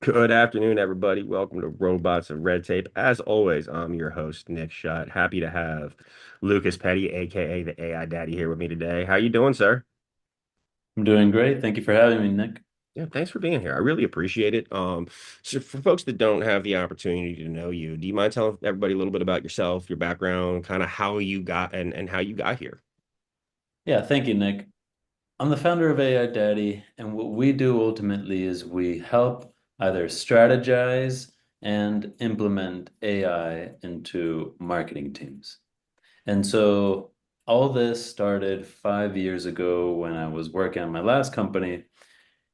Good afternoon, everybody. Welcome to Robots of Red Tape. As always, I'm your host, Nick Schutt. Happy to have Lucas Petty, aka the AI Daddy, here with me today. How you doing, sir? I'm doing great. Thank you for having me, Nick. Yeah, thanks for being here. I really appreciate it. So for folks that don't have the opportunity to know you, do you mind telling everybody a little bit about yourself, your background, kind of how you got and how you got here? Yeah, thank you, Nick. I'm the founder of AI Daddy, and what we do ultimately is we help either strategize and implement AI into marketing teams. And so all this started 5 years ago when I was working on my last company,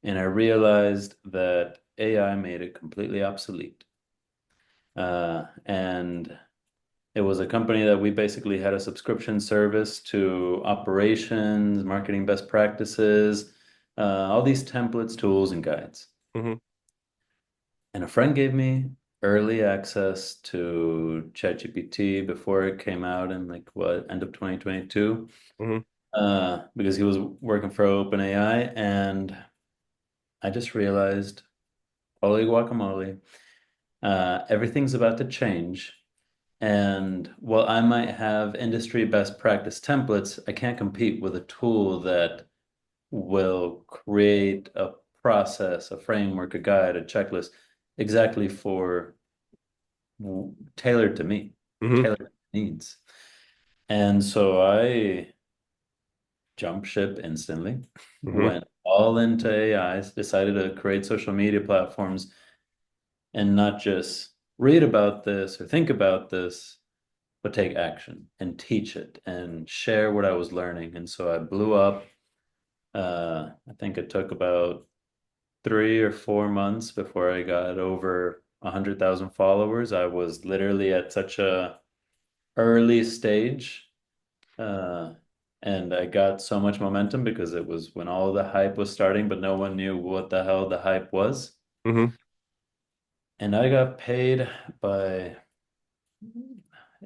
and I realized that AI made it completely obsolete. And It was a company that we basically had a subscription service to operations, marketing best practices, all these templates, tools, and guides. Mm-hmm. And a friend gave me early access to ChatGPT before it came out in end of 2022, Mm-hmm. because he was working for OpenAI, and I just realized, holy guacamole, everything's about to change. And while I might have industry best practice templates, I can't compete with a tool that will create a process, a framework, a guide, a checklist exactly for tailored to me, Mm-hmm. tailored to needs. And so I jumped ship instantly, Mm-hmm. went all into AI, decided to create social media platforms and not just read about this or think about this, but take action and teach it and share what I was learning. And so I blew up. I think it took about 3 or 4 months before I got over 100,000 followers. I was literally at such a early stage, uh, and I got so much momentum because it was when all the hype was starting, but no one knew what the hell the hype was. Mm-hmm. And I got paid by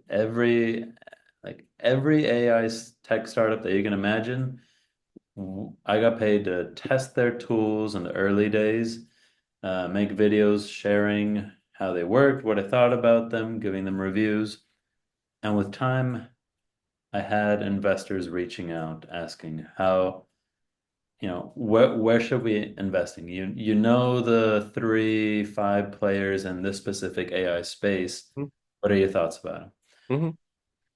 every every AI tech startup that you can imagine. I got paid to test their tools in the early days, make videos sharing how they worked, what I thought about them, giving them reviews. And with time, I had investors reaching out asking how, where should we investing? You know the 3, 5 players in this specific AI space. What are your thoughts about them? Mm-hmm.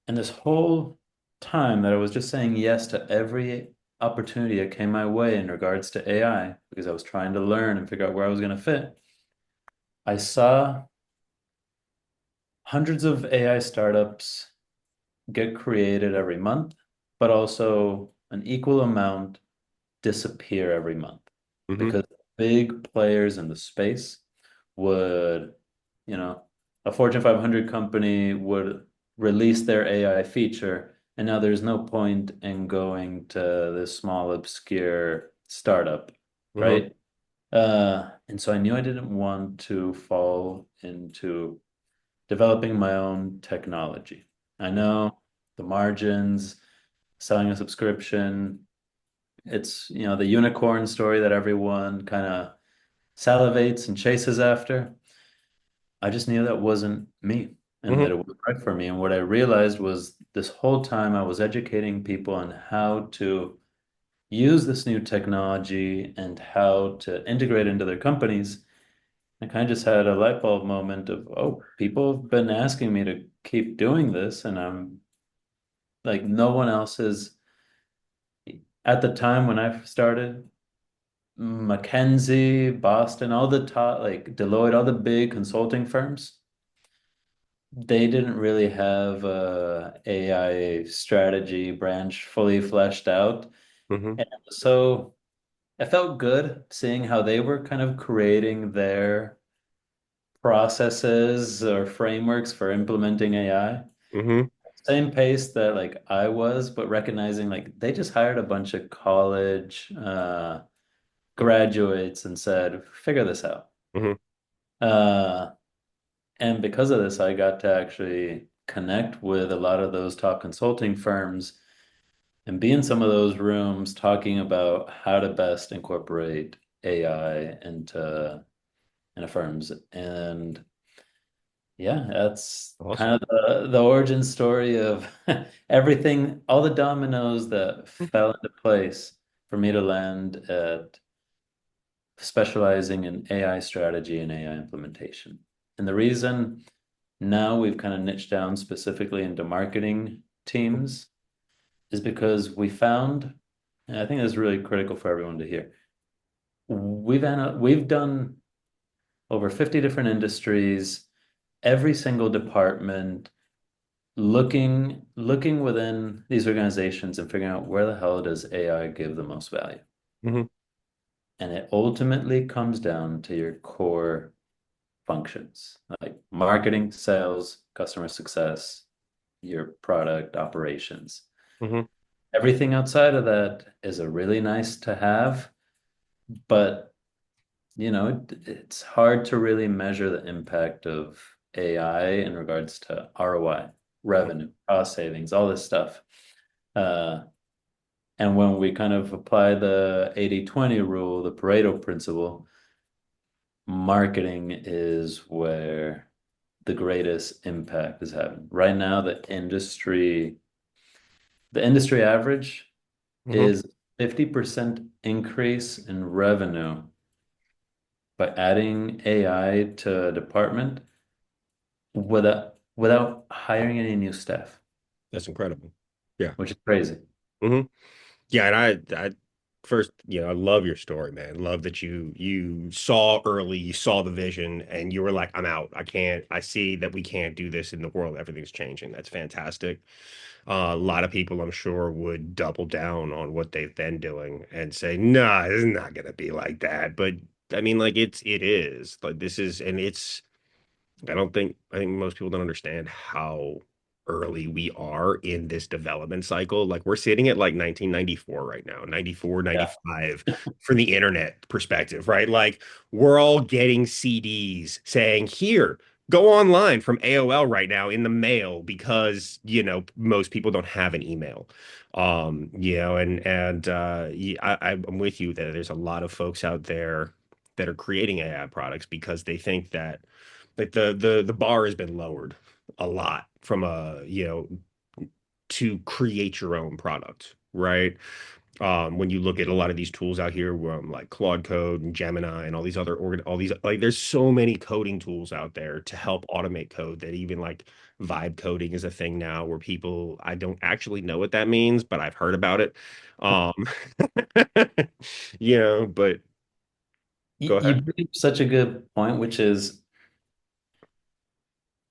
And this whole time that I was just saying yes to every opportunity that came my way in regards to AI, because I was trying to learn and figure out where I was going to fit, I saw hundreds of AI startups get created every month, but also an equal amount disappear every month Mm-hmm. because big players in the space would, you know, a Fortune 500 company would release their AI feature, and now there's no point in going to this small, obscure startup, Mm-hmm. right? And so I knew I didn't want to fall into developing my own technology. I know the margins, selling a subscription, it's, the unicorn story that everyone kind of salivates and chases after. I just knew that wasn't me and Mm-hmm. that it wasn't right for me. And what I realized was this whole time I was educating people on how to use this new technology and how to integrate into their companies. I kind of just had a light bulb moment of, oh, people have been asking me to keep doing this, and I'm like, no one else is. At the time when I started, McKinsey, Boston, all the top, like Deloitte, all the big consulting firms, they didn't really have a AI strategy branch fully fleshed out. Mm-hmm. And so I felt good seeing how they were kind of creating their processes or frameworks for implementing AI. Mm-hmm. Same pace that like I was, but recognizing like they just hired a bunch of college graduates and said, figure this out. Mm-hmm. Uh, and because of this, I got to actually connect with a lot of those top consulting firms and be in some of those rooms talking about how to best incorporate AI in firms. And yeah, that's kind Awesome. of the origin story of everything, all the dominoes that fell into place for me to land at specializing in AI strategy and AI implementation. And the reason now we've kind of niched down specifically into marketing teams is because we found, and I think this is really critical for everyone to hear. We've done over 50 different industries, every single department, looking within these organizations and figuring out where the hell does AI give the most value. Hmm. And it ultimately comes down to your core functions like marketing, sales, customer success, your product operations. Hmm. Everything outside of that is a really nice to have, but it's hard to really measure the impact of AI in regards to ROI, revenue, cost savings, all this stuff. Uh, and when we kind of apply the 80-20 rule, the Pareto principle, marketing is where the greatest impact is having. Right now, the industry average Hmm. is 50% increase in revenue by adding AI to a department without hiring any new staff, That's incredible. Yeah. which is crazy. Hmm. Yeah, and I first, I love your story, man. Love that you saw early, you saw the vision, and you were like, I'm out. I can't. I see that we can't do this in the world. Everything's changing. That's fantastic. A lot of people, I'm sure, would double down on what they've been doing and say, "Nah, it's not gonna be like that." But I mean, like it is. Like this is, and it's I think most people don't understand how early we are in this development cycle. Like we're sitting at like 1994 right now, 94, Yeah. 95 from the internet perspective, right? Like we're all getting CDs saying, "Here, go online from AOL right now in the mail," because, most people don't have an email. I'm with you that there's a lot of folks out there that are creating AI products because they think that like the bar has been lowered a lot from to create your own product, right? When you look at a lot of these tools out here, like Claude Code and Gemini and all these like there's so many coding tools out there to help automate code that even like vibe coding is a thing now where people I don't actually know what that means, but I've heard about it. Um, but You, go you ahead. bring up such a good point, which is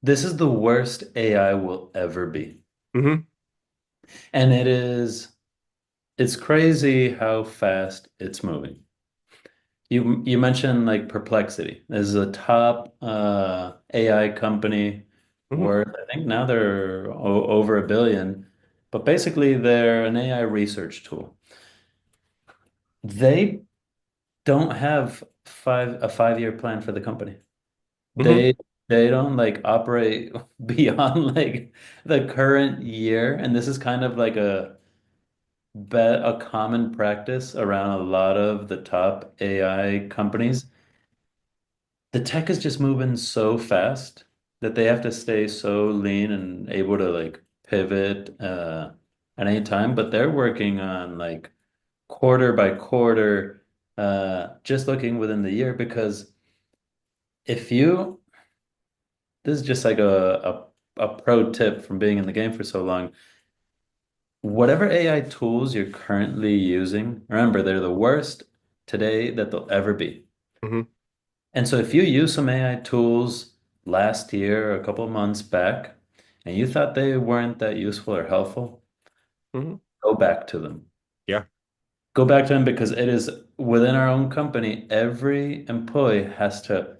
this is the worst AI will ever be. Hmm. And it's crazy how fast it's moving. You mentioned like Perplexity. This is a top AI company Hmm. worth, I think now they're over 1 billion, but basically they're an AI research tool. They don't have a 5-year plan for the company. Hmm. They don't like operate beyond like the current year, and this is kind of like a common practice around a lot of the top AI companies. The tech is just moving so fast that they have to stay so lean and able to like pivot at any time, but they're working on like quarter by quarter, just looking within the year because if you this is just like a pro tip from being in the game for so long. Whatever AI tools you're currently using, remember they're the worst today that they'll ever be. Hmm. And so if you use some AI tools last year or a couple of months back and you thought they weren't that useful or helpful, Hmm. go back to them. Yeah. Go back to them because it is within our own company, every employee has to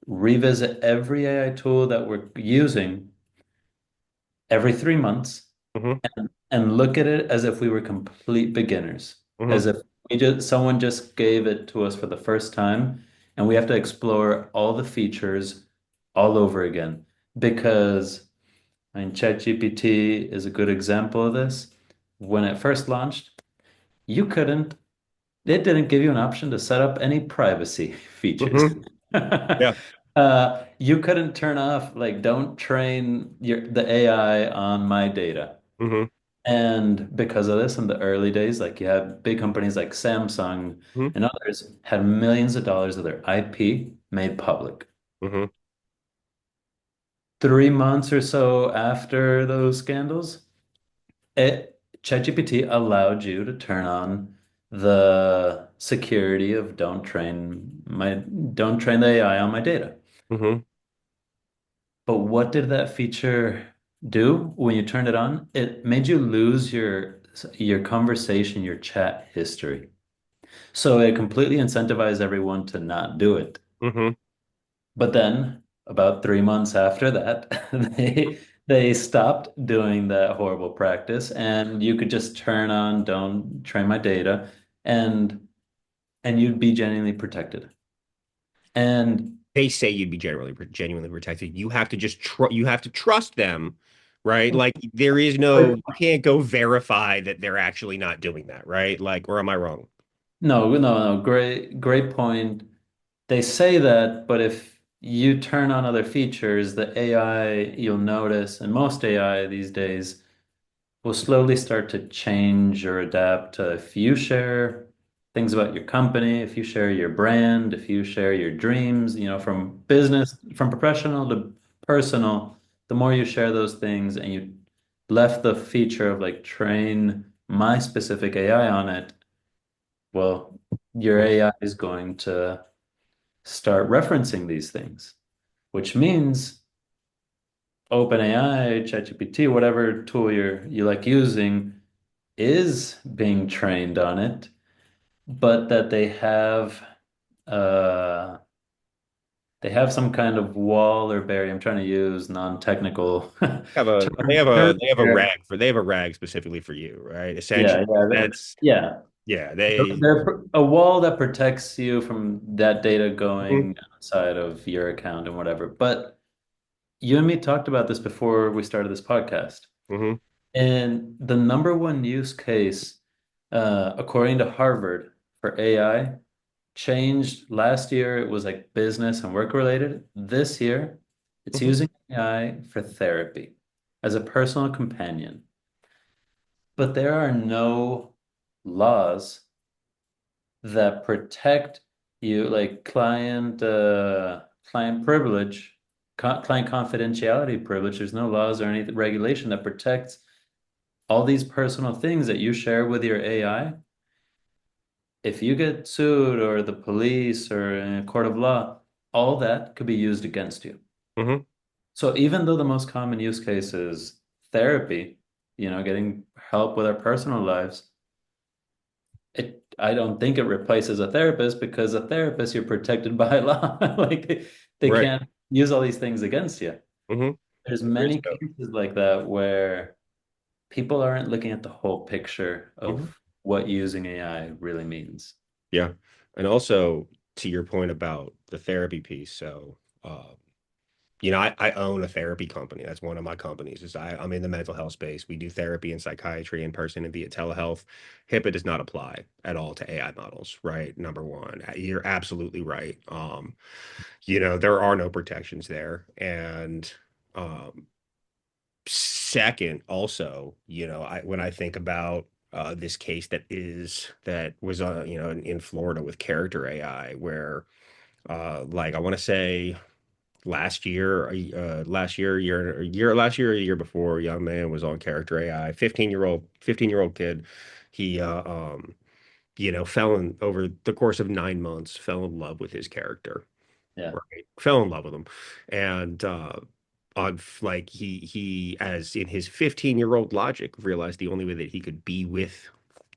revisit every AI tool that we're using every 3 months Hmm. and look at it as if we were complete beginners, Hmm. as if someone just gave it to us for the first time, and we have to explore all the features all over again. Because I mean, ChatGPT is a good example of this. When it first launched, you couldn't, it didn't give you an option to set up any privacy features. Hmm. Yeah. You couldn't turn off, like, don't train the AI on my data. Hmm. And because of this, in the early days, like you had big companies like Samsung Hmm. and others had millions of dollars of their IP made public. Hmm. 3 months or so after those scandals, ChatGPT allowed you to turn on the security of don't train the AI on my data. Hmm. But what did that feature do when you turned it on? It made you lose your conversation, your chat history. So it completely incentivized everyone to not do it. Hmm. But then, about 3 months after that, they stopped doing that horrible practice, and you could just turn on "Don't train my data," and you'd be genuinely protected. And They say you'd be genuinely protected. You have to you have to trust them, right? Like there is no, you can't go verify that they're actually not doing that, right? Like, or am I wrong? no, no, no, great point. They say that, but if you turn on other features, the AI, you'll notice, and most AI these days will slowly start to change or adapt to if you share things about your company, if you share your brand, if you share your dreams, from business, from professional to personal, the more you share those things and you left the feature of like train my specific AI on it, well, your AI is going to start referencing these things, which means OpenAI, ChatGPT, whatever tool you like using, is being trained on it, but that uh they have some kind of wall or barrier. I'm trying to use non-technical terms They have a here. they have a rag specifically for you, right? Yeah, Essentially, yeah, that's yeah. yeah, they They're a wall that protects you from that data mhm, going outside of your account and whatever. But you and me talked about this before we started this podcast. mhm, And the number one use case, according to Harvard, for AI changed last year. It was like business and work related. This year, it's mhm, using AI for therapy as a personal companion. But there are no laws that protect you, like client privilege, client confidentiality privilege. There's no laws or any regulation that protects all these personal things that you share with your AI. If you get sued or the police or in a court of law, all that could be used against you. mhm. So even though the most common use case is therapy, getting help with our personal lives, I don't think it replaces a therapist because a therapist you're protected by law. Like they Right. can't use all these things against you. Hmm. There's Agreed. many cases like that where people aren't looking at the whole picture Hmm. of what using AI really means. Yeah. And also to your point about the therapy piece, so I own a therapy company. That's one of my companies. I'm in the mental health space. We do therapy and psychiatry in person and via telehealth. HIPAA does not apply at all to AI models, right? Number one, you're absolutely right. There are no protections there. And um, second, also, when I think about this case that was in Florida with character AI, where like I want to say last year or the year before, a young man was on character AI, 15-year old kid. He fell in over the course of 9 months, fell in love with his character, Yeah. right? Fell in love with him. And on like he as in his 15-year-old logic realized the only way that he could be with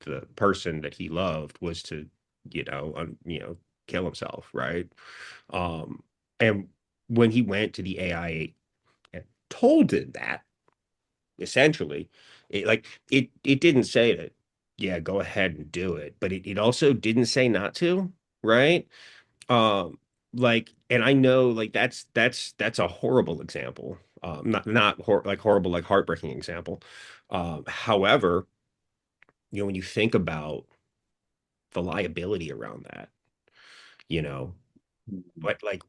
the person that he loved was to, kill himself, right? And when he went to the AI and told it that, essentially, it didn't say that, yeah, go ahead and do it, but it also didn't say not to, right? Um, and I know like that's a horrible example. Not like horrible, like heartbreaking example. However, when you think about the liability around that, you know. But like,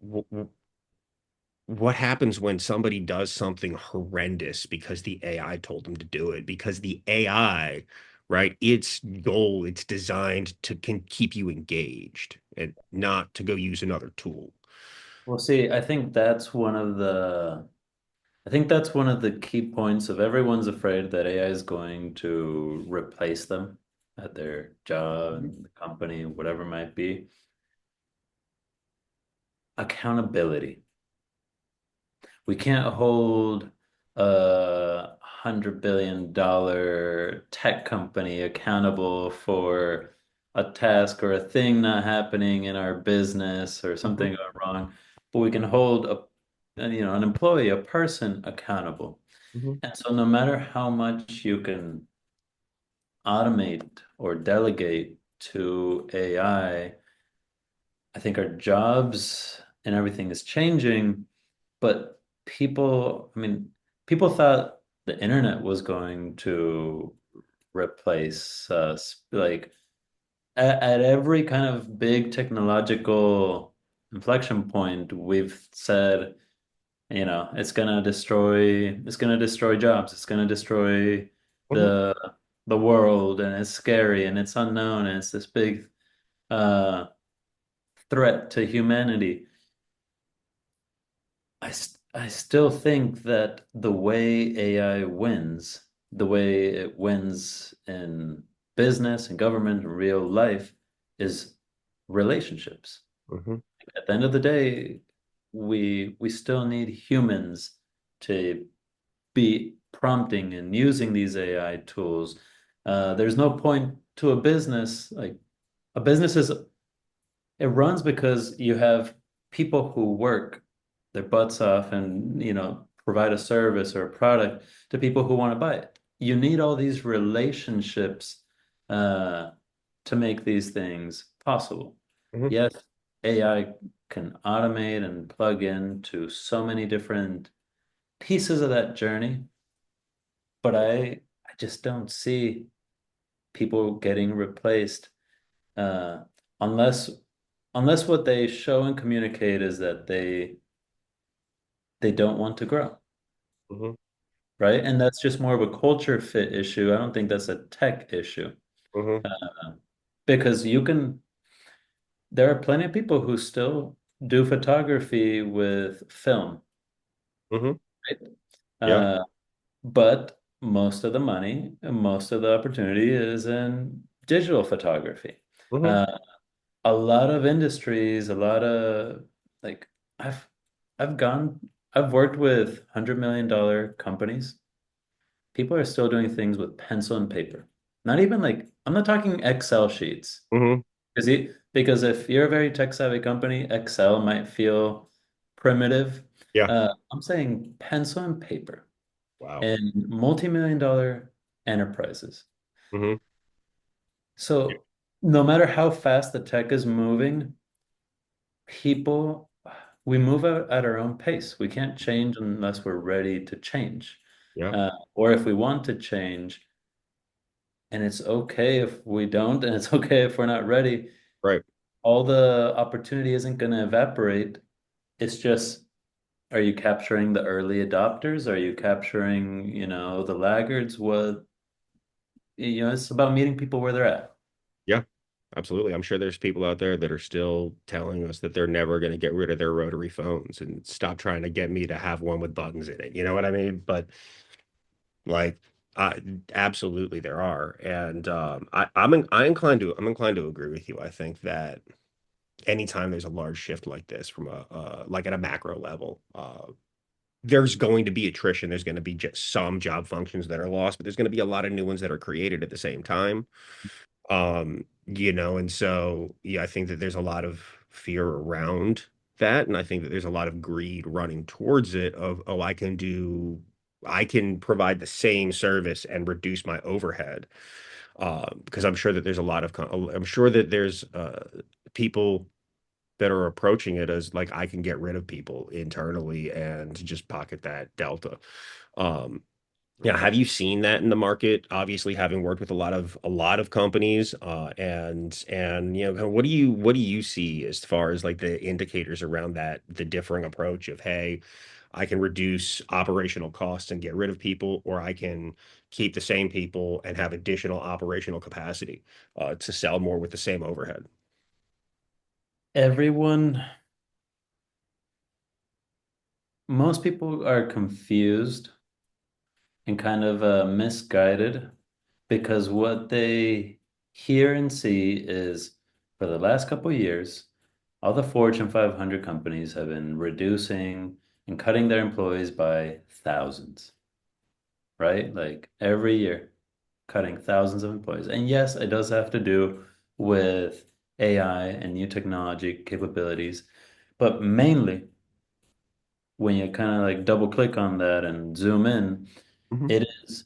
what happens when somebody does something horrendous because the AI told them to do it? Because the AI, right, its goal, it's designed to can keep you engaged and not to go use another tool. Well, see, I think that's one of the key points of everyone's afraid that AI is going to replace them at their job Mhm. and the company, whatever it might be. Accountability. We can't hold $100 billion tech company accountable for a task or a thing not happening in our business or Mhm. something going wrong, but we can hold an employee, a person accountable. Mhm. And so no matter how much you can automate or delegate to AI, I think our jobs and everything is changing, but I mean, people thought the internet was going to replace us. Like at every kind of big technological inflection point, we've said, it's gonna destroy jobs, it's gonna destroy Mhm. the the world, and it's scary and it's unknown, and it's this big uh threat to humanity. I still think that the way AI wins, the way it wins in business and government and real life is relationships. Mhm. At the end of the day, we still need humans to be prompting and using these AI tools. There's no point to a business, like a business is it runs because you have people who work their butts off and, provide a service or a product to people who want to buy it. You need all these relationships uh, to make these things possible. Mhm. Yes, AI can automate and plug into so many different pieces of that journey, but I just don't see people getting replaced uh, unless unless what they show and communicate is that they don't want to grow, Mhm. right? And that's just more of a culture fit issue. I don't think that's a tech issue. Mhm. Uh, because there are plenty of people who still do photography with film, Mhm. right? Yeah. But most of the money and most of the opportunity is in digital photography. Mhm. Uh, a lot of industries, a lot of like I've I've gone I've worked with $100 million companies. People are still doing things with pencil and paper. Not even like I'm not talking Excel sheets. Mhm. Because if you're a very tech savvy company, Excel might feel primitive. Yeah. I'm saying pencil and paper Wow. in multi-million-dollar enterprises. Mhm. So no matter how fast the tech is moving, people, we move at our own pace. We can't change unless we're ready to change. Yeah. Or if we want to change, and it's okay if we don't, and it's okay if we're not ready, Right. all the opportunity isn't going to evaporate. It's just, are you capturing the early adopters? Are you capturing, the laggards? It's about meeting people where they're at. Yeah. Absolutely. I'm sure there's people out there that are still telling us that they're never going to get rid of their rotary phones and stop trying to get me to have one with buttons in it. You know what I mean? But like, absolutely there are. And I'm inclined to agree with you. I think that anytime there's a large shift like this from a like at a macro level, there's going to be attrition. There's going to be just some job functions that are lost, but there's going to be a lot of new ones that are created at the same time. And so yeah, I think that there's a lot of fear around that, and I think that there's a lot of greed running towards it of, oh, I can provide the same service and reduce my overhead. Because I'm sure that there's a lot of I'm sure that there's people that are approaching it as like I can get rid of people internally and just pocket that delta. Um, Yeah, have you seen that in the market? Obviously, having worked with a lot of companies, and kind of what do you see as far as like the indicators around that, the differing approach of, hey, I can reduce operational costs and get rid of people, or I can keep the same people and have additional operational capacity to sell more with the same overhead. Everyone, most people are confused and kind of misguided because what they hear and see is for the last couple of years, all the Fortune 500 companies have been reducing and cutting their employees by thousands, right? Like every year, cutting thousands of employees. And yes, it does have to do with AI and new technology capabilities, but mainly when you kind of like double click on that and zoom in, Hmm. it is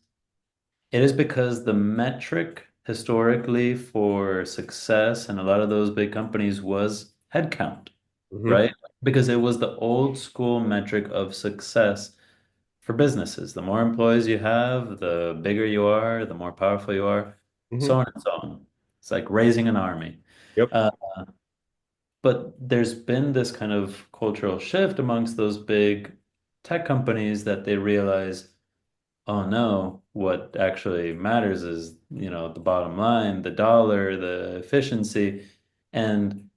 it is because the metric historically for success and a lot of those big companies was headcount, Hmm. right? Because it was the old school metric of success for businesses. The more employees you have, the bigger you are, the more powerful you are, Hmm. so on and so on. It's like raising an army. Yep. Uh, but there's been this kind of cultural shift amongst those big tech companies that they realize, oh no, what actually matters is, the bottom line, the dollar, the efficiency. And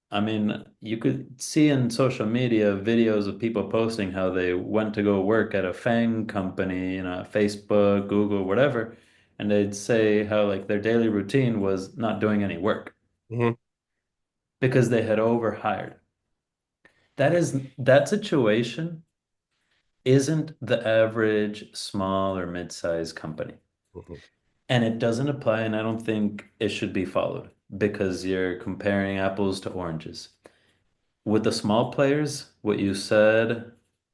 I mean, you could see in social media videos of people posting how they went to go work at a FANG company, Facebook, Google, whatever, and they'd say how like their daily routine was not doing any work Hmm. because they had overhired. That situation isn't the average small or mid-sized company. Hmm. And it doesn't apply, and I don't think it should be followed because you're comparing apples to oranges. With the small players, what you said,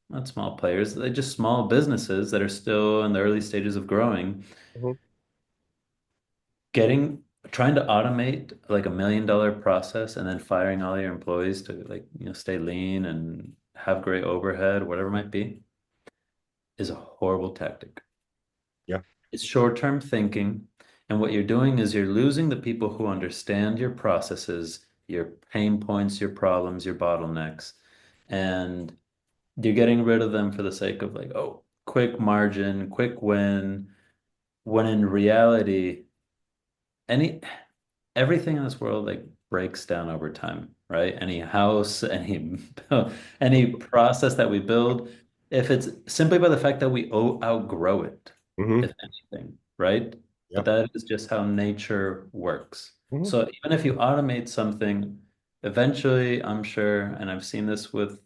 not small players, they're just small businesses that are still in the early stages of growing, Hmm. getting trying to automate like $1 million process and then firing all your employees to like, stay lean and have great overhead, whatever it might be, is a horrible tactic. Yeah. It's short-term thinking, and what you're doing is you're losing the people who understand your processes, your pain points, your problems, your bottlenecks, and you're getting rid of them for the sake of like, oh, quick margin, quick win, when in reality, any everything in this world like breaks down over time, right? Any house, any process that we build, if it's simply by the fact that we outgrow it, Hmm. if anything, right? But Yeah. that is just how nature works. Hmm. So even if you automate something, eventually, I'm sure, and I've seen this with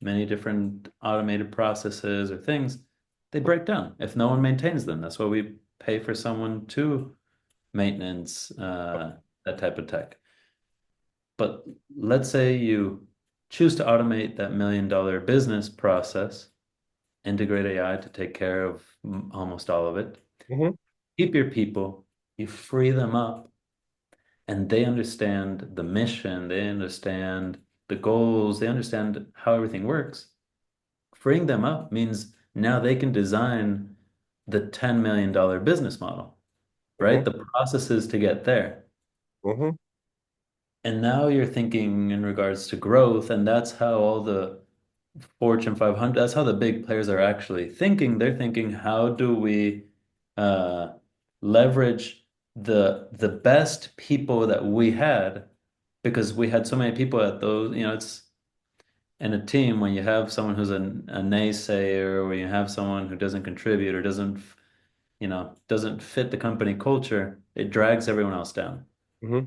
many different automated processes or things, they break down if no one maintains them. That's why we pay for someone to maintenance that type of tech. But let's say you choose to automate that $1 million business process, integrate AI to take care of almost all of it, Hmm. keep your people, you free them up, and they understand the mission, they understand the goals, they understand how everything works. Freeing them up means now they can design the $10 million business model, right? Hmm. The processes to get there. Hmm. And now you're thinking in regards to growth, and that's how all the Fortune 500, that's how the big players are actually thinking. They're thinking, how do we uh, leverage the best people that we had because we had so many people at those, it's in a team when you have someone who's a naysayer or you have someone who doesn't contribute or doesn't fit the company culture, it drags everyone else down. Hmm.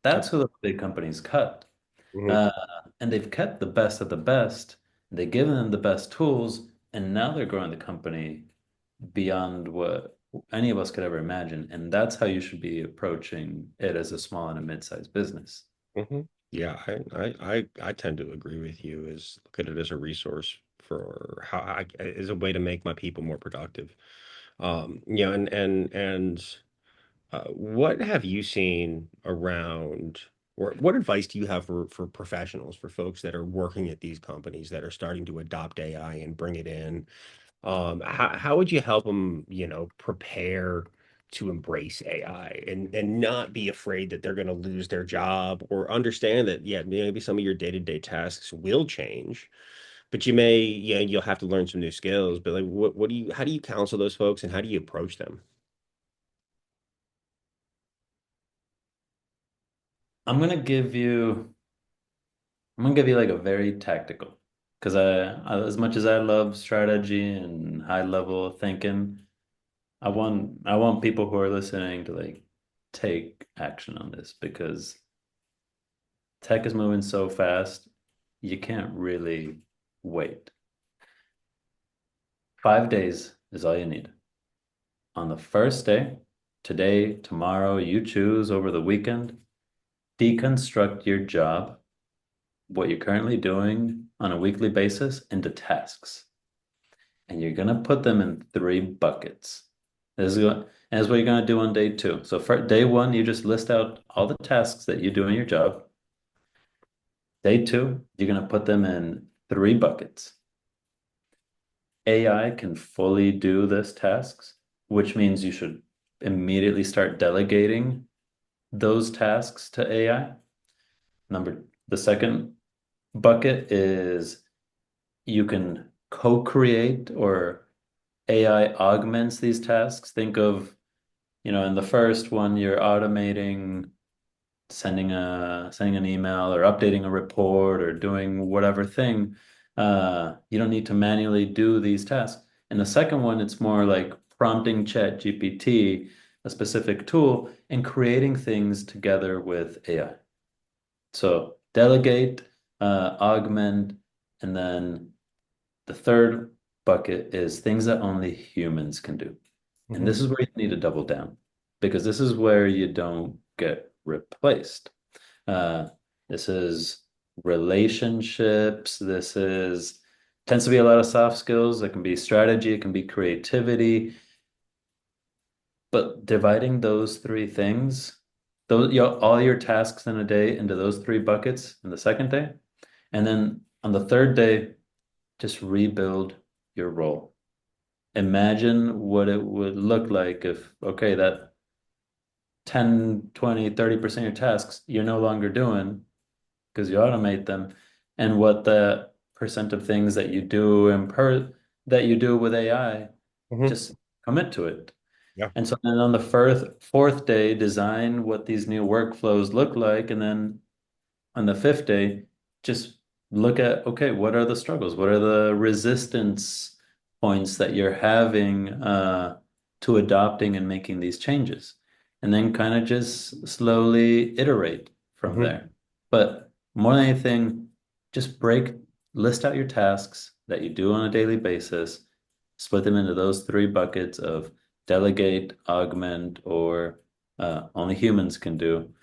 That's who the big companies cut. Hmm. Uh, and they've kept the best of the best. They've given them the best tools, and now they're growing the company beyond what any of us could ever imagine. And that's how you should be approaching it as a small and a mid-sized business. Hmm. Yeah, I tend to agree with you. Is look at it as a resource for how I as a way to make my people more productive. And what have you seen around, or what advice do you have for professionals, for folks that are working at these companies that are starting to adopt AI and bring it in? How would you help them, prepare to embrace AI and not be afraid that they're going to lose their job or understand that, yeah, maybe some of your day-to-day tasks will change, but you'll have to learn some new skills. But like, how do you counsel those folks and how do you approach them? I'm gonna give you I'm gonna give you like a very tactical because as much as I love strategy and high level thinking, I want people who are listening to like take action on this because tech is moving so fast, you can't really wait. 5 days is all you need. On the first day, today, tomorrow, you choose over the weekend, deconstruct your job, what you're currently doing on a weekly basis into tasks. And you're going to put them in three buckets. And this is what you're going to do on day two. So for day one, you just list out all the tasks that you do in your job. Day two, you're going to put them in three buckets. AI can fully do this tasks, which means you should immediately start delegating those tasks to AI. The second bucket is you can co-create or AI augments these tasks. Think of, in the first one, you're automating sending an email or updating a report or doing whatever thing. You don't need to manually do these tasks. In the second one, it's more like prompting Chat GPT, a specific tool, and creating things together with AI. So delegate, augment, and then the third bucket is things that only humans can do. And Hmm. this is where you need to double down because this is where you don't get replaced. Uh, this is relationships. This is tends to be a lot of soft skills. It can be strategy, it can be creativity, but dividing those three things, all your tasks in a day into those three buckets in the second day, and then on the third day, just rebuild your role. Imagine what it would look like if, okay, that 10, 20, 30% of your tasks you're no longer doing because you automate them, and what the percent of things that you do that you do with AI, Hmm. just commit to it. Yeah. And so then on the fourth day, design what these new workflows look like, and then on the fifth day, just look at, okay, what are the struggles? What are the resistance points that you're having to adopting and making these changes? And then kind of just slowly iterate from Hmm. there. But more than anything, just list out your tasks that you do on a daily basis, split them into those three buckets of delegate, augment, or only humans can do.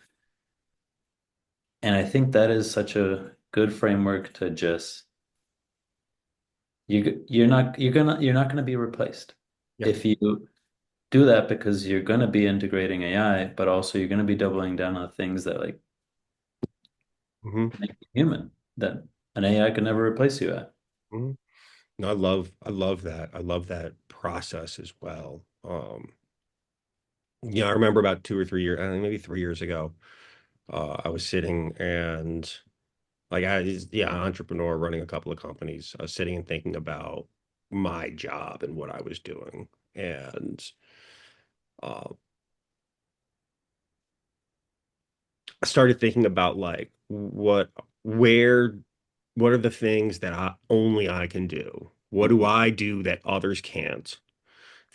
And I think that is such a good framework to just you're not gonna be replaced Yeah. if you do that because you're gonna be integrating AI, but also you're gonna be doubling down on things that like Hmm. make you human that an AI can never replace you at. Hmm. No, I love that. I love that process as well. Yeah, I remember about 2 or 3 years, maybe 3 years ago, I was sitting and like yeah, an entrepreneur running a couple of companies. I was sitting and thinking about my job and what I was doing. And uh, I started thinking about like where, what are the things that only I can do? What do I do that others can't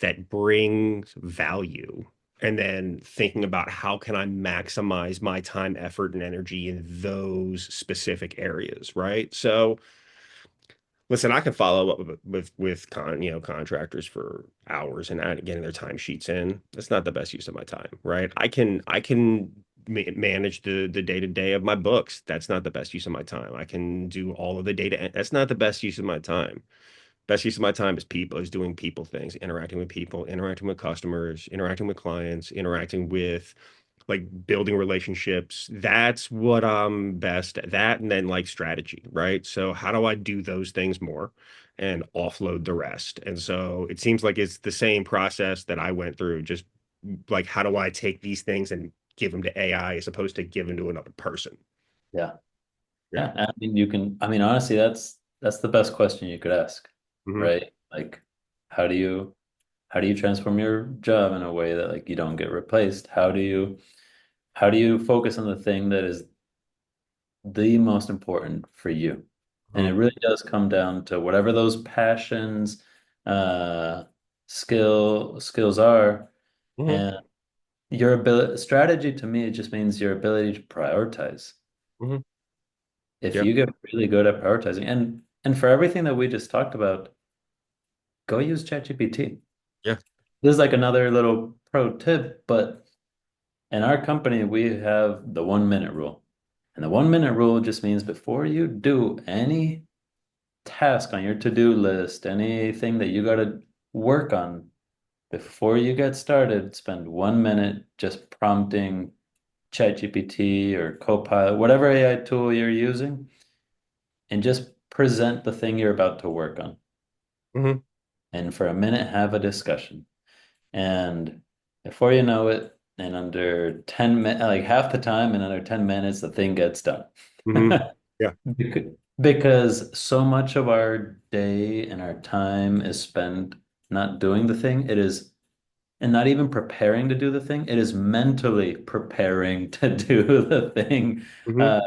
that brings value? And then thinking about how can I maximize my time, effort, and energy in those specific areas, right? So, listen, I can follow up with contractors for hours and getting their timesheets in. That's not the best use of my time, right? I can manage the day-to-day of my books. That's not the best use of my time. I can do all of the data. That's not the best use of my time. Best use of my time is people, is doing people things, interacting with people, interacting with customers, interacting with clients, interacting with like building relationships. That's what I'm best at. That and then like strategy, right? So how do I do those things more and offload the rest? And so it seems like it's the same process that I went through, just like how do I take these things and give them to AI as opposed to give them to another person? Yeah. Yeah. Yeah. I mean, you can, I mean, honestly, that's the best question you could ask, Hmm. right? Like, how do you how do you transform your job in a way that like you don't get replaced? How do you focus on the thing that is the most important for you? And Hmm. it really does come down to whatever those passions, uh, skills are, Hmm. and your ability strategy to me, it just means your ability to prioritize. Hmm. If Yeah. you get really good at prioritizing, and for everything that we just talked about, go use ChatGPT. Yeah. This is like another little pro tip, but in our company, we have the 1 minute rule. And the 1 minute rule just means before you do any task on your to-do list, anything that you got to work on, before you get started, spend 1 minute just prompting ChatGPT or Copilot, whatever AI tool you're using, and just present the thing you're about to work on. Hmm. And for a minute, have a discussion. And before you know it, in under 10 minutes, like half the time, in under 10 minutes, the thing gets done. Hmm. Yeah. Because so much of our day and our time is spent not doing the thing. It is, and not even preparing to do the thing. It is mentally preparing to do the thing, Hmm. uh,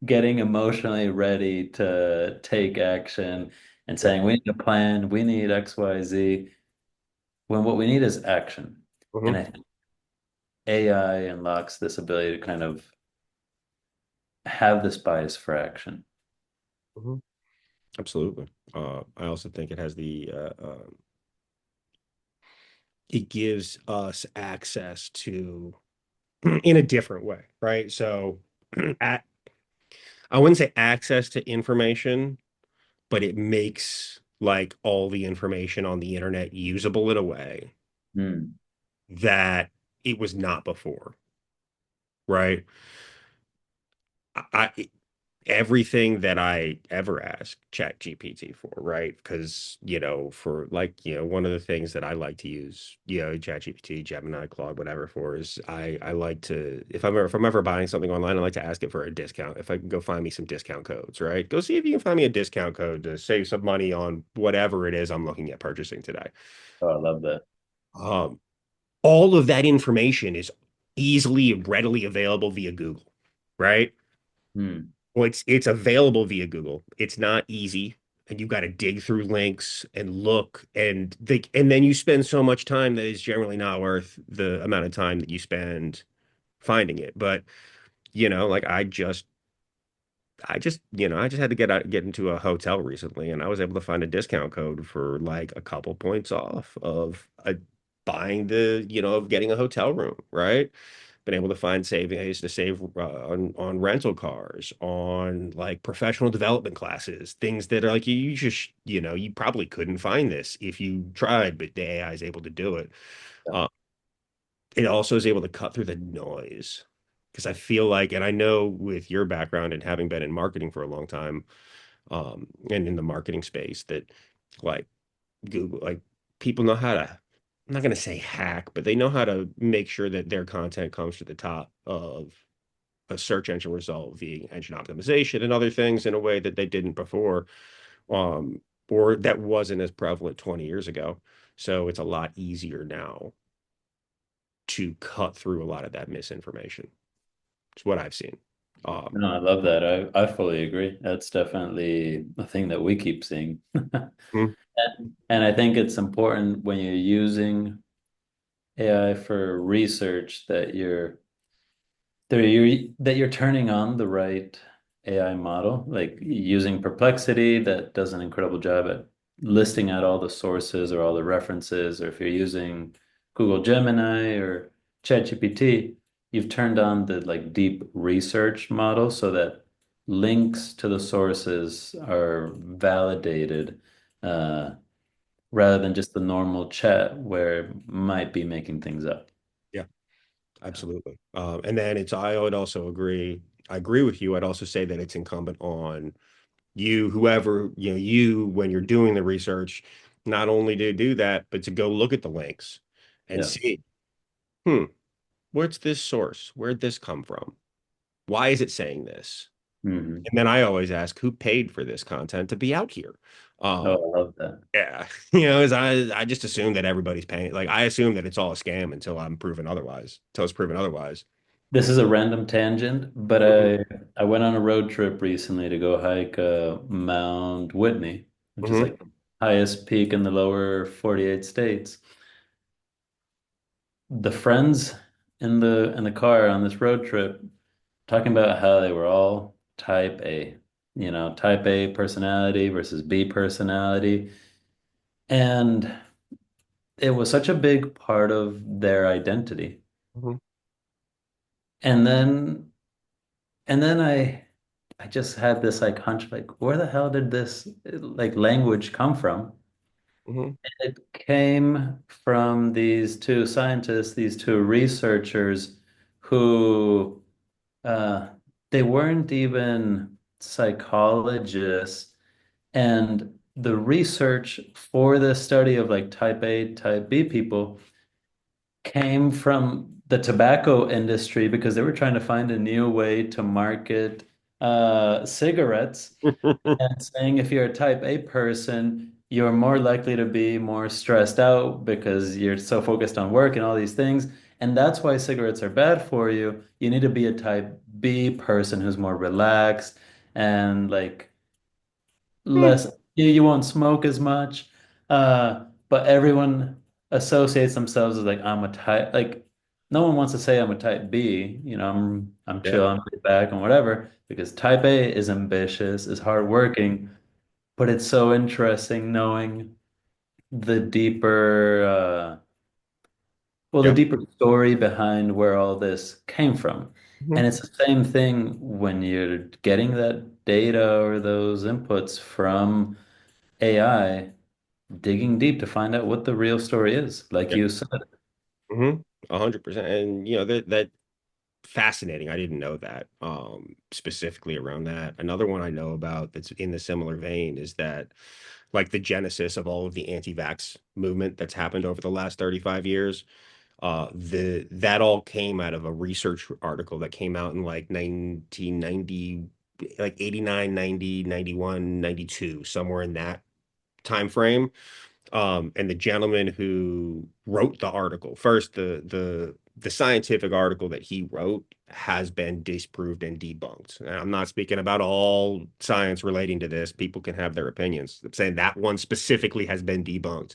getting emotionally ready to take action and Yeah. saying, we need a plan, we need X, Y, Z, when what we need is action. And Hmm. I think AI unlocks this ability to kind of have this bias for action. Hmm. Absolutely. I also think it has it gives us access to in a different way, right? So at, I wouldn't say access to information, but it makes like all the information on the internet usable in a way Hmm. that it was not before, right? I everything that I ever ask Chat GPT for, right? Because, for like, one of the things that I like to use, Chat GPT, Gemini, Claude, whatever for is I like to if I'm ever buying something online, I like to ask it for a discount. If I can go find me some discount codes, right? Go see if you can find me a discount code to save some money on whatever it is I'm looking at purchasing today. Oh, I love that. Um, all of that information is easily and readily available via Google, right? Hmm. Well, it's available via Google. It's not easy, and you've got to dig through links and look, and then you spend so much time that is generally not worth the amount of time that you spend finding it. But like I just had to get into a hotel recently, and I was able to find a discount code for like a couple points off of buying of getting a hotel room, right? Been able to find saving. I used to save on rental cars, on like professional development classes, things that are like you just you probably couldn't find this if you tried, but the AI is able to do it. Yeah. Uh, it also is able to cut through the noise because I feel like, and I know with your background and having been in marketing for a long time, and in the marketing space, that like Google, like people know how to. I'm not going to say hack, but they know how to make sure that their content comes to the top of a search engine result via engine optimization and other things in a way that they didn't before, um, or that wasn't as prevalent 20 years ago. So it's a lot easier now to cut through a lot of that misinformation. It's what I've seen. Um, No, I love that. I fully agree. That's definitely a thing that we keep seeing. mhm, And I think it's important when you're using AI for research that you're turning on the right AI model, like using Perplexity that does an incredible job at listing out all the sources or all the references, or if you're using Google Gemini or ChatGPT, you've turned on the like deep research model so that links to the sources are validated, uh, rather than just the normal chat where it might be making things up. yeah. Absolutely. And then I would also agree. I agree with you. I'd also say that it's incumbent on you, whoever, when you're doing the research, not only to do that, but to go look at the links and Yeah. see, hmm, what's this source? Where'd this come from? Why is it saying this? Hmm. And then I always ask, who paid for this content to be out here? Oh, Um, I love that. yeah, as I just assume that everybody's paying. Like I assume that it's all a scam until I'm proven otherwise. Until it's proven otherwise. This is a random tangent, but Mhm. I went on a road trip recently to go hike Mount Whitney, which is Mhm. like the highest peak in the lower 48 states. The friends in the car on this road trip talking about how they were all type A, type A personality versus B personality. And it was such a big part of their identity. Mhm. And then and then I just had this like hunch, like, where the hell did this like language come from? Mhm. It came from these two scientists, these two researchers who uh, they weren't even psychologists. And the research for the study of like type A, type B people came from the tobacco industry because they were trying to find a new way to market cigarettes and saying if you're a type A person, you're more likely to be more stressed out because you're so focused on work and all these things. And that's why cigarettes are bad for you. You need to be a type B person who's more relaxed and like less, you won't smoke as much. But everyone associates themselves as like, I'm a type, like, no one wants to say I'm a type B, I'm Yeah. chill, I'm laid back and whatever, because type A is ambitious, is hardworking, but it's so interesting knowing the deeper, the Yeah. deeper story behind where all this came from. Mhm. And it's the same thing when you're getting that data or those inputs from AI, digging deep to find out what the real story is, like Yeah. you said. 100%. And that fascinating. I didn't know that specifically around that. Another one I know about that's in the similar vein is that like the genesis of all of the anti-vax movement that's happened over the last 35 years. The that all came out of a research article that came out in like 1990, like 89, 90, 91, 92, somewhere in that time frame. And the gentleman who wrote the article, first the scientific article that he wrote has been disproved and debunked. And I'm not speaking about all science relating to this. People can have their opinions. I'm saying that one specifically has been debunked.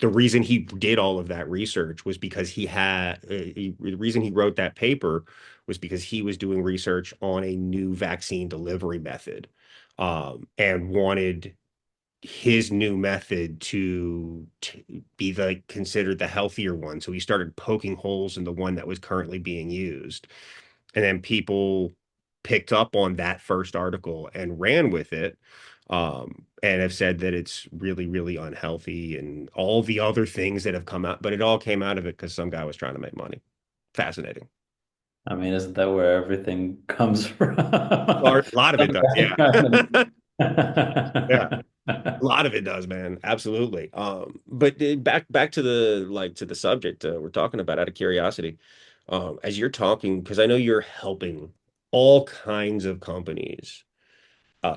The reason he did all of that research was because the reason he wrote that paper was because he was doing research on a new vaccine delivery method, and wanted his new method to be considered the healthier one. So he started poking holes in the one that was currently being used. And then people picked up on that first article and ran with it, and have said that it's really, really unhealthy and all the other things that have come out. But it all came out of it because some guy was trying to make money. Fascinating. I mean, isn't that where everything comes from? A lot of it Some does, guy yeah. trying Yeah. A to- lot of it does, man. Absolutely. But back to the subject we're talking about out of curiosity. As you're talking, because I know you're helping all kinds of companies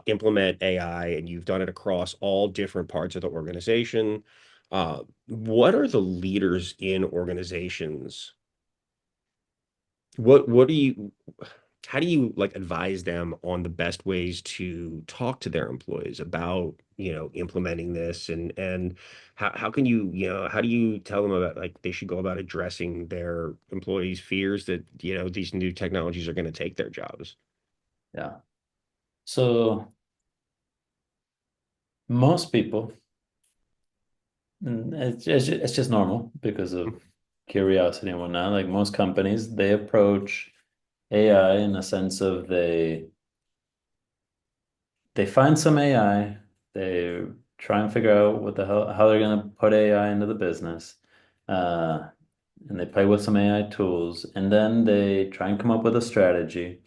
implement AI, and you've done it across all different parts of the organization. What are the leaders in organizations? What do you how do you like advise them on the best ways to talk to their employees about, implementing this, and how can how do you tell them about like they should go about addressing their employees' fears that, these new technologies are going to take their jobs? Yeah. So most people, and it's just normal because of curiosity and whatnot. Like most companies, they approach AI in a sense of they find some AI, they try and figure out what the hell how they're gonna put AI into the business. Uh, and they play with some AI tools, and then they try and come up with a strategy,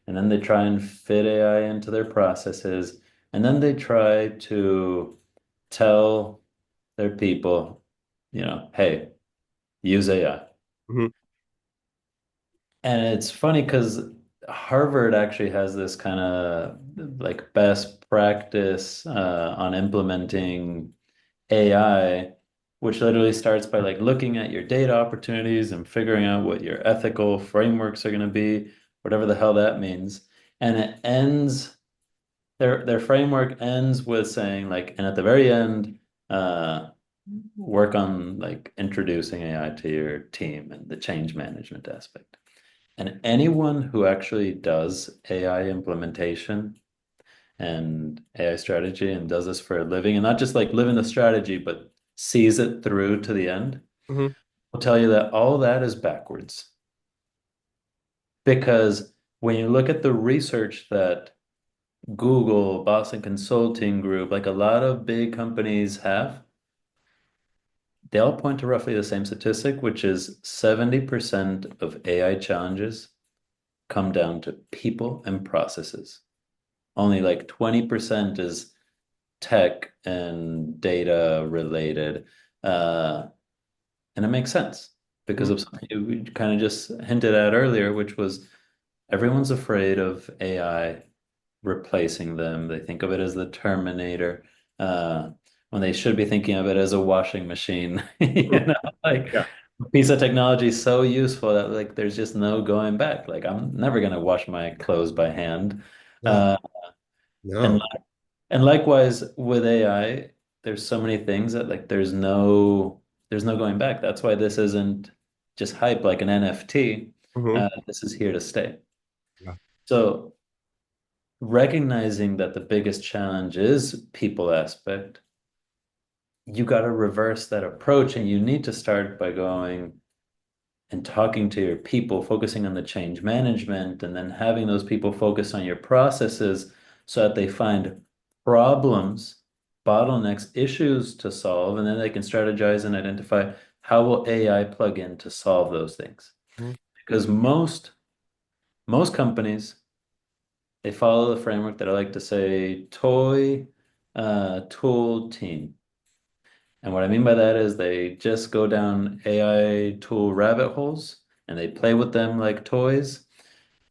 and then they try and fit AI into their processes, and then they try to tell their people, hey, use AI. Hmm. And it's funny because Harvard actually has this kind of like best practice on implementing AI, which literally starts by like looking at your data opportunities and figuring out what your ethical frameworks are going to be, whatever the hell that means. And it ends their framework ends with saying like, and at the very end, uh, work on like introducing AI to your team and the change management aspect. And anyone who actually does AI implementation and AI strategy and does this for a living, and not just like living the strategy, but sees it through to the end, Hmm. will tell you that all that is backwards. Because when you look at the research that Google, Boston Consulting Group, like a lot of big companies have, they all point to roughly the same statistic, which is 70% of AI challenges come down to people and processes. Only like 20% is tech and data related. Uh, and it makes sense because Hmm. of something you kind of just hinted at earlier, which was everyone's afraid of AI replacing them. They think of it as the Terminator, uh, when they should be thinking of it as a washing machine. Like Yeah. a piece of technology so useful that like there's just no going back. Like I'm never gonna wash my clothes by hand. No. Uh, and No. and likewise with AI, there's so many things that like there's no going back. That's why this isn't just hype like an NFT. Hmm. This is here to stay. Yeah. So recognizing that the biggest challenge is people aspect, you got to reverse that approach, and you need to start by going and talking to your people, focusing on the change management, and then having those people focus on your processes so that they find problems, bottlenecks, issues to solve, and then they can strategize and identify how will AI plug in to solve those things. Mhm. Because most companies, they follow the framework that I like to say toy, tool, team. And what I mean by that is they just go down AI tool rabbit holes and they play with them like toys.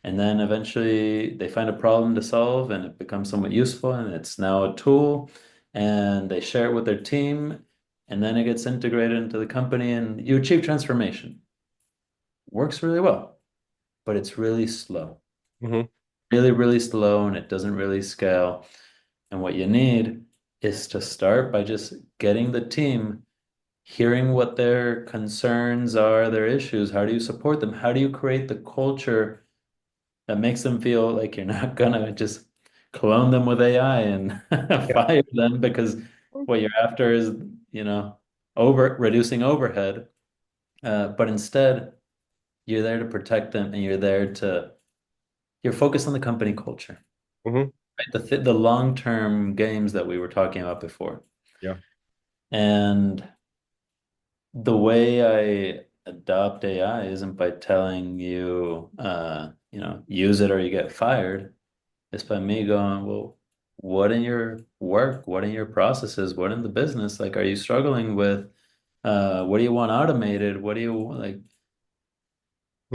And then eventually they find a problem to solve and it becomes somewhat useful and it's now a tool and they share it with their team and then it gets integrated into the company and you achieve transformation. Works really well, but it's really slow. Hmm. Really, really slow and it doesn't really scale. And what you need is to start by just getting the team hearing what their concerns are, their issues. How do you support them? How do you create the culture that makes them feel like you're not gonna just clone them with AI and Yeah. fire them because what you're after is, you know, over reducing overhead. But instead, you're there to protect them and you're focused on the company culture, Hmm. right? The long-term games that we were talking about before. Yeah. And the way I adopt AI isn't by telling you, use it or you get fired. It's by me going, well, what in your work, what in your processes, what in the business, like, are you struggling with? What do you want automated? What do you like?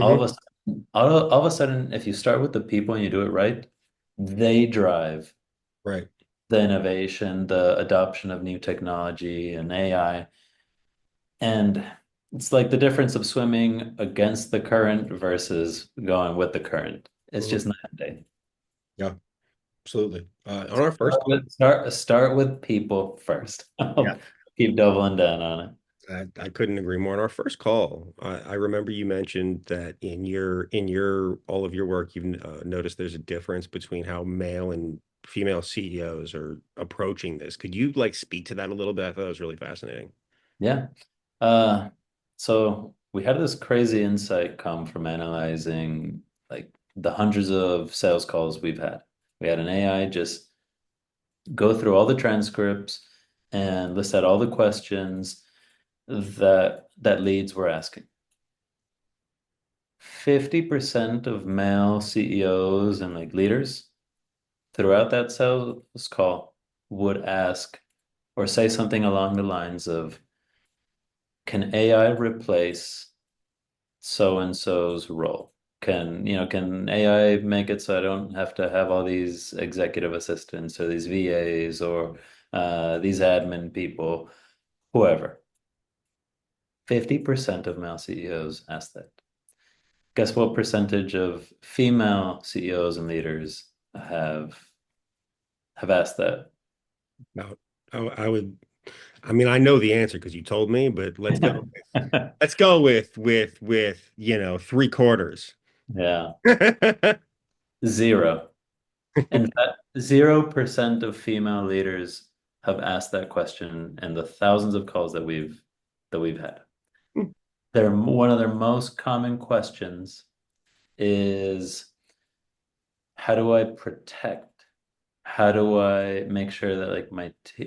All Hmm. of a sudden, all of a sudden, if you start with the people and you do it right, they drive Right. the innovation, the adoption of new technology and AI. And it's like the difference of swimming against the current versus going with the current. It's Hmm. just night and day. Yeah. Absolutely. On our first call. Start with people first. Yeah. I'll keep doubling down on it. I couldn't agree more. On our first call, I remember you mentioned that in your all of your work, you've noticed there's a difference between how male and female CEOs are approaching this. Could you like speak to that a little bit? I thought it was really fascinating. Yeah. Uh, so we had this crazy insight come from analyzing like the hundreds of sales calls we've had. We had an AI just go through all the transcripts and list out all the questions that leads were asking. 50% of male CEOs and like leaders throughout that sales call would ask or say something along the lines of, can AI replace so and so's role? Can AI make it so I don't have to have all these executive assistants or these VAs or these admin people, whoever? 50% of male CEOs ask that. Guess what percentage of female CEOs and leaders have asked that? No, I would. I mean, I know the answer because you told me, but let's go. Let's go with 3/4. Yeah, zero. In fact, 0% of female leaders have asked that question in the thousands of calls that we've had. One of their most common questions is, how do I protect? How do I make sure that like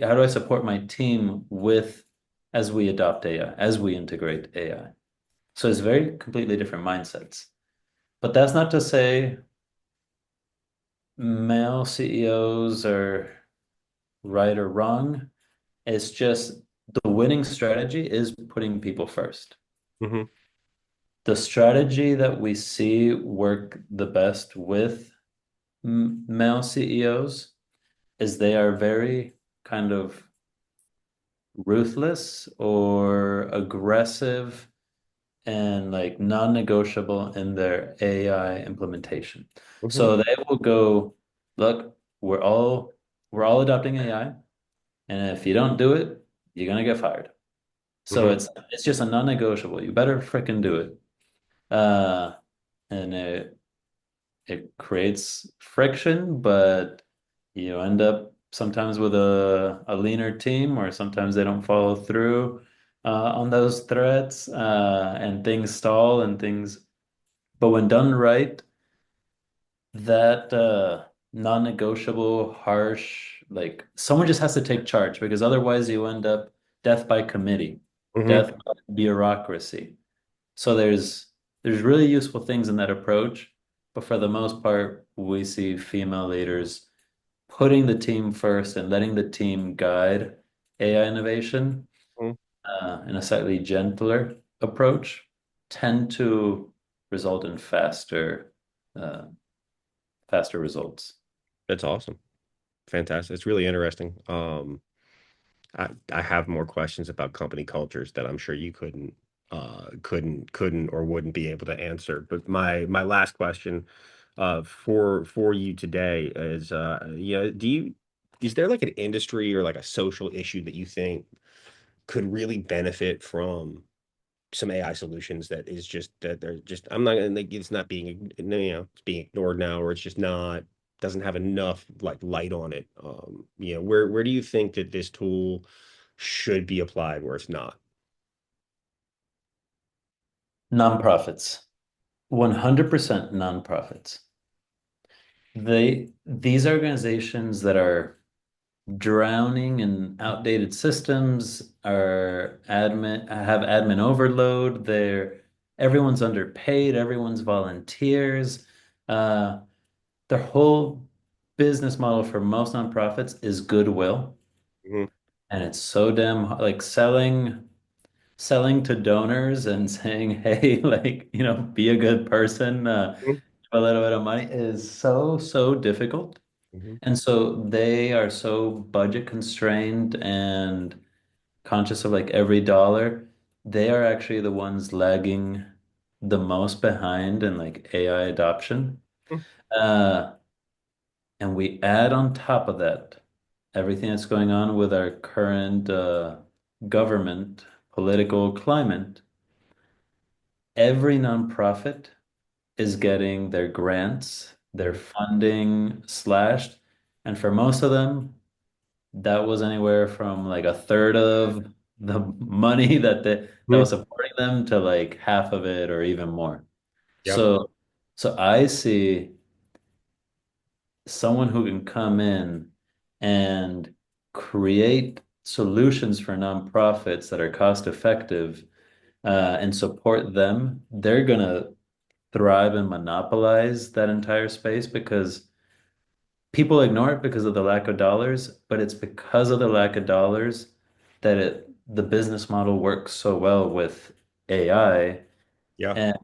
how do I support my team with as we adopt AI, as we integrate AI? So it's very completely different mindsets. But that's not to say male CEOs are right or wrong. It's just the winning strategy is putting people first. Hmm. The strategy that we see work the best with male CEOs is they are very kind of ruthless or aggressive and like non-negotiable in their AI implementation. Hmm. So they will go, look, we're all adopting AI, and if you don't do it, you're gonna get fired. So Hmm. it's just a non-negotiable. You better fricking do it. Uh, and it creates friction, but you end up sometimes with a leaner team, or sometimes they don't follow through on those threats, and things stall and things. But when done right, that non-negotiable, harsh, like someone just has to take charge because otherwise you end up death by committee, Hmm. death by bureaucracy. So there's really useful things in that approach, but for the most part, we see female leaders putting the team first and letting the team guide AI innovation in a slightly gentler approach tend to result in uh, faster results. That's awesome. Fantastic. It's really interesting. I have more questions about company cultures that I'm sure you couldn't or wouldn't be able to answer. But my last question for you today is is there like an industry or like a social issue that you think could really benefit from some AI solutions that is just that they're just I'm not gonna like it's not being it's being ignored now or it's just not doesn't have enough like light on it. Where do you think that this tool should be applied where it's not? Nonprofits, 100% nonprofits. These organizations that are drowning in outdated systems, have admin overload, everyone's underpaid, everyone's volunteers. Uh, their whole business model for most nonprofits is goodwill. Hmm. And it's so damn like selling to donors and saying, hey, like, be a good person, a little bit of money is so difficult. Hmm. And so they are so budget constrained and conscious of like every dollar. They are actually the ones lagging the most behind in like AI adoption. Uh, and we add on top of that everything that's going on with our current government political climate. Every nonprofit is getting their grants, their Hmm. funding slashed. And for most of them, that was anywhere from like a third of the money that Hmm. was supporting them to like half of it or even more. Yep. So I see someone who can come in and create solutions for nonprofits that are cost effective and support them. They're gonna thrive and monopolize that entire space because people ignore it because of the lack of dollars, but it's because of the lack of dollars that the business model works so well with AI. Yeah. And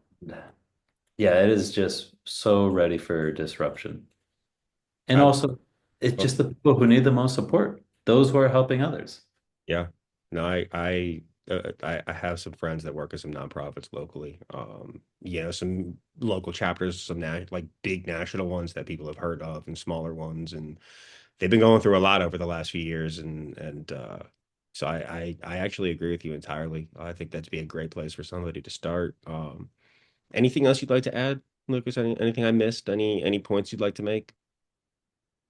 yeah, it is just so ready for disruption. And I, also, it's just the people who need the most support, those who are helping others. Yeah. No, I have some friends that work at some nonprofits locally. Some local chapters, some like big national ones that people have heard of, and smaller ones, and they've been going through a lot over the last few years, and so I actually agree with you entirely. I think that'd be a great place for somebody to start. Anything else you'd like to add, Lucas? Anything I missed? Any points you'd like to make?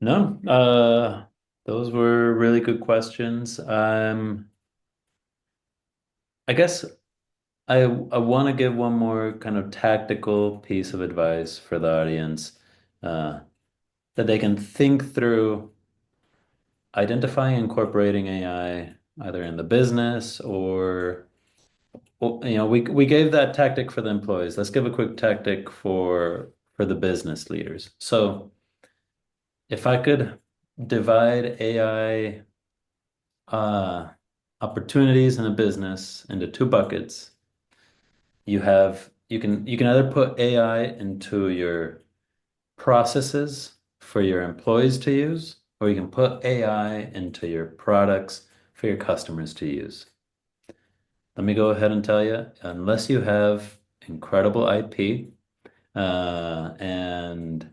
No, those were really good questions. I guess I want to give one more kind of tactical piece of advice for the audience, uh, that they can think through identifying and incorporating AI either in the business or, well, we gave that tactic for the employees. Let's give a quick tactic for the business leaders. So if I could divide AI uh, opportunities in a business into two buckets, you can either put AI into your processes for your employees to use, or you can put AI into your products for your customers to use. Let me go ahead and tell you, unless you have incredible IP and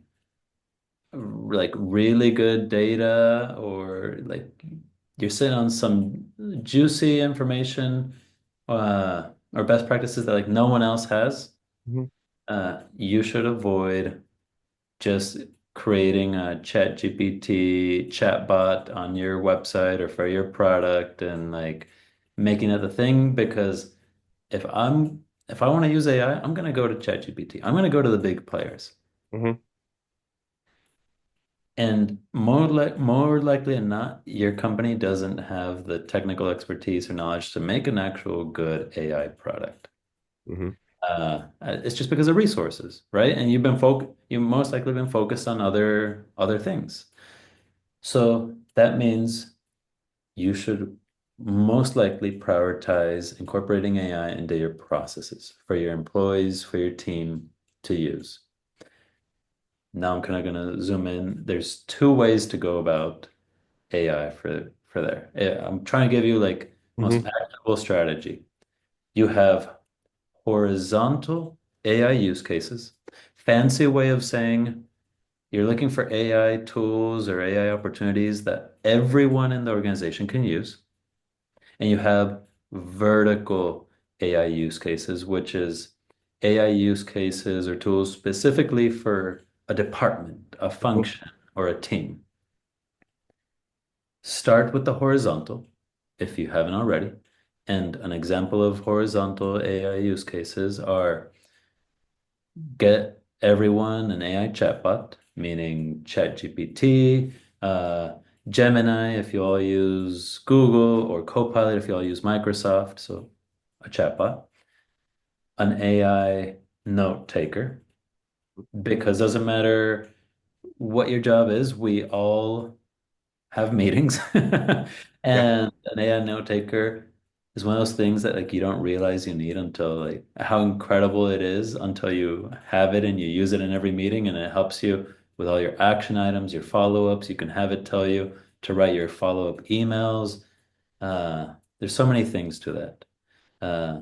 like really good data, or like you're sitting on some juicy information or best practices that like no one else has, Mhm. you should avoid just creating a chat GPT chatbot on your website or for your product and like making it the thing, because if I want to use AI, I'm gonna go to ChatGPT. I'm gonna go to the big players. Mhm. And more likely than not, your company doesn't have the technical expertise or knowledge to make an actual good AI product. Mhm. It's just because of resources, right? And you most likely been focused on other things. So that means you should most likely prioritize incorporating AI into your processes for your employees, for your team to use. Now I'm kind of going to zoom in. There's two ways to go about AI for there. I'm trying to give you like most Mhm. actionable strategy. You have horizontal AI use cases. Fancy way of saying you're looking for AI tools or AI opportunities that everyone in the organization can use. And you have vertical AI use cases, which is AI use cases or tools specifically for a department, a Mhm. function, or a team. Start with the horizontal if you haven't already. And an example of horizontal AI use cases are get everyone an AI chatbot, meaning ChatGPT, uh, Gemini if you all use Google, or Copilot if you all use Microsoft, so a chatbot, an AI note taker, because doesn't matter what your job is, we all have meetings. Yeah. And an AI note taker is one of those things that like you don't realize you need until like how incredible it is until you have it and you use it in every meeting, and it helps you with all your action items, your follow-ups. You can have it tell you to write your follow-up emails. There's so many things to that. Uh,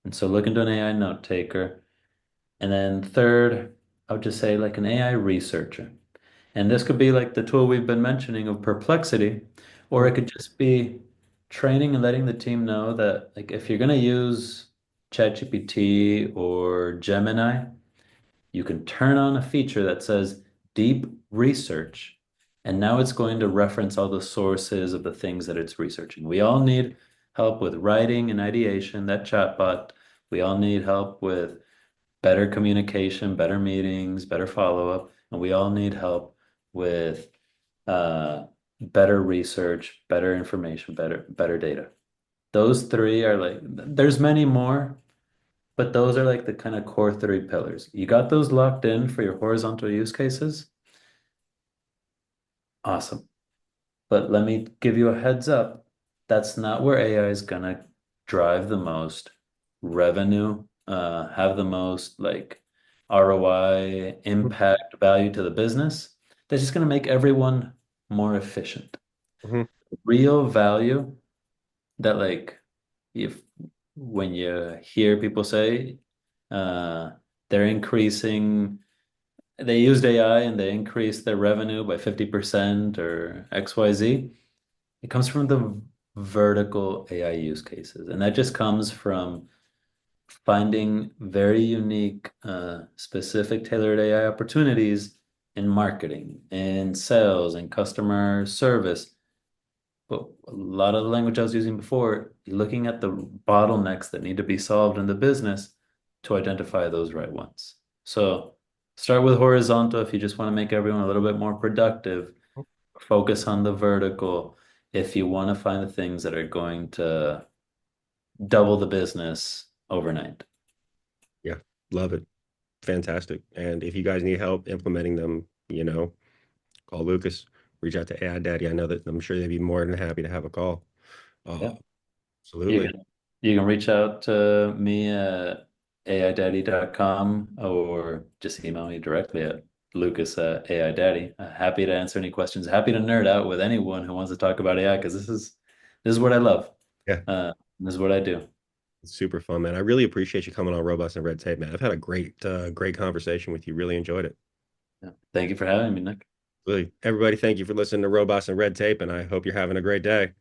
and so look into an AI note taker. And then third, I would just say like an AI researcher. And this could be like the tool we've been mentioning of Perplexity, or Mhm. it could just be training and letting the team know that like if you're going to use ChatGPT or Gemini, you can turn on a feature that says deep research. And now it's going to reference all the sources of the things that it's researching. We all need help with writing and ideation, that chatbot. We all need help with better communication, better meetings, better follow-up, and we all need help with better research, better information, better data. Those three are like there's many more, But those are like the kind of core three pillars. You got those locked in for your horizontal use cases? Awesome. But let me give you a heads up. That's not where AI is gonna drive the most revenue, have the most like ROI, impact, value to the business. That's just gonna make everyone more efficient. Hmm. Real value that like if when you hear people say uh they're increasing they used AI and they increased their revenue by 50% or XYZ. It comes from the vertical AI use cases. And that just comes from finding very unique, specific tailored AI opportunities in marketing, in sales, and customer service. But a lot of the language I was using before, looking at the bottlenecks that need to be solved in the business to identify those right ones. So start with horizontal if you just want to make everyone a little bit more productive. Focus on the vertical if you want to find the things that are going to double the business overnight. Yeah, love it. Fantastic. And if you guys need help implementing them, call Lucas, reach out to AI Daddy. I know that I'm sure they'd be more than happy to have a call. Yeah. You Absolutely. can you can reach out to me at aidaddy.com or just email me directly at Lucas at aidaddy. Happy to answer any questions. Happy to nerd out with anyone who wants to talk about AI because this is what I love. Yeah, This is what I do. it's super fun, man. I really appreciate you coming on Robots and Red Tape, man. I've had a great conversation with you. Really enjoyed it. Yeah. Thank you for having me, Nick. Really, everybody, thank you for listening to Robots and Red Tape, and I hope you're having a great day.